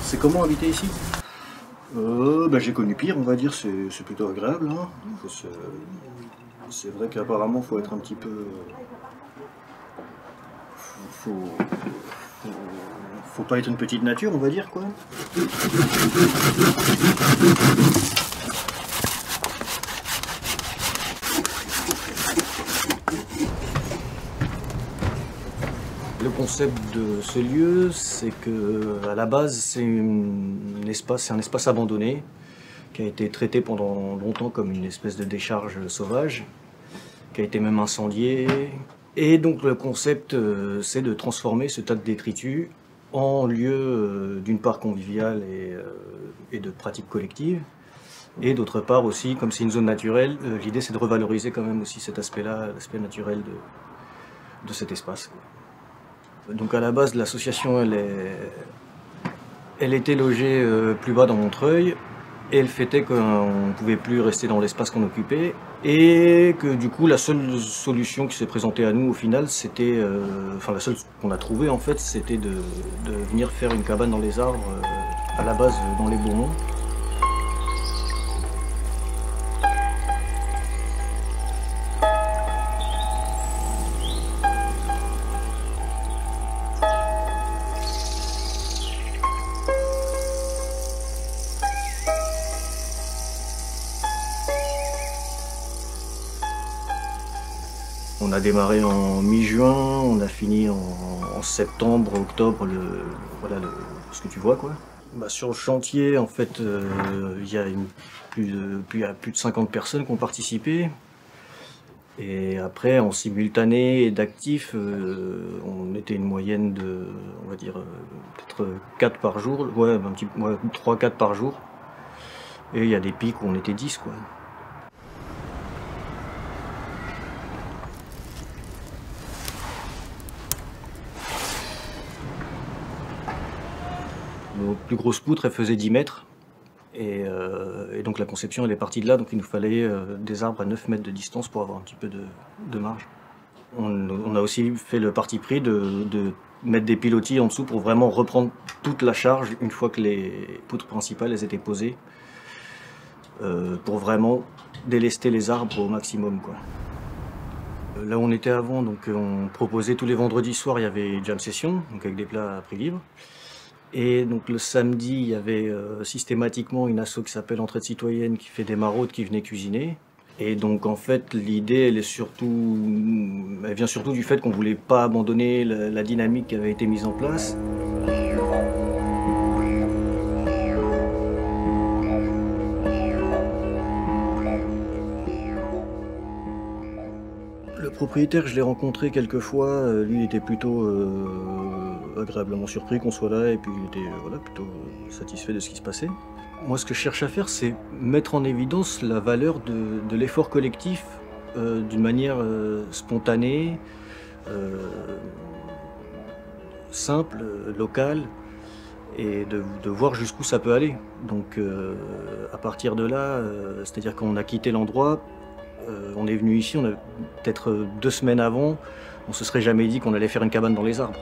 C'est comment habiter ici? J'ai connu pire, on va dire, c'est plutôt agréable. Hein. C'est vrai qu'apparemment, il faut être un petit peu... Faut pas être une petite nature, on va dire, quoi. Le concept de ce lieu, c'est que à la base, c'est un espace abandonné qui a été traité pendant longtemps comme une espèce de décharge sauvage, qui a été même incendié. Et donc le concept, c'est de transformer ce tas de détritus en lieu d'une part convivial et de pratique collective, et d'autre part aussi, comme c'est une zone naturelle, l'idée c'est de revaloriser quand même aussi cet aspect-là, l'aspect naturel de cet espace. Donc à la base, l'association, elle était logée plus bas dans Montreuil, et le fait est qu'on ne pouvait plus rester dans l'espace qu'on occupait, et que du coup la seule solution qui s'est présentée à nous au final, c'était, la seule qu'on a trouvée en fait, c'était de venir faire une cabane dans les arbres, à la base dans les Beaumonts. On a démarré en mi-juin, on a fini en septembre, octobre, ce que tu vois quoi. Sur le chantier, en fait, il y a plus de 50 personnes qui ont participé. Et après, en simultané et d'actifs, on était une moyenne de, on va dire, peut-être 4 par jour, 3-4 par jour. Et il y a des pics où on était 10 quoi. Nos plus grosses poutres, elles faisaient 10 mètres. Et donc la conception, elle est partie de là. Donc il nous fallait des arbres à 9 mètres de distance pour avoir un petit peu de marge. On a aussi fait le parti pris de mettre des pilotis en dessous pour vraiment reprendre toute la charge une fois que les poutres principales elles étaient posées. Pour vraiment délester les arbres au maximum, quoi. Là où on était avant, donc on proposait tous les vendredis soirs, il y avait jam session, donc avec des plats à prix libre. Et donc le samedi, il y avait systématiquement une asso qui s'appelle Entraide Citoyenne qui fait des maraudes, qui venait cuisiner. Et donc en fait, l'idée, elle vient surtout du fait qu'on voulait pas abandonner la dynamique qui avait été mise en place. Le propriétaire, je l'ai rencontré quelques fois, lui il était plutôt agréablement surpris qu'on soit là et puis il était plutôt satisfait de ce qui se passait. Moi ce que je cherche à faire c'est mettre en évidence la valeur de l'effort collectif d'une manière spontanée, simple, locale et de voir jusqu'où ça peut aller. Donc à partir de là, c'est-à-dire qu'on a quitté l'endroit, on est venu ici, on a peut-être 2 semaines avant, on se serait jamais dit qu'on allait faire une cabane dans les arbres.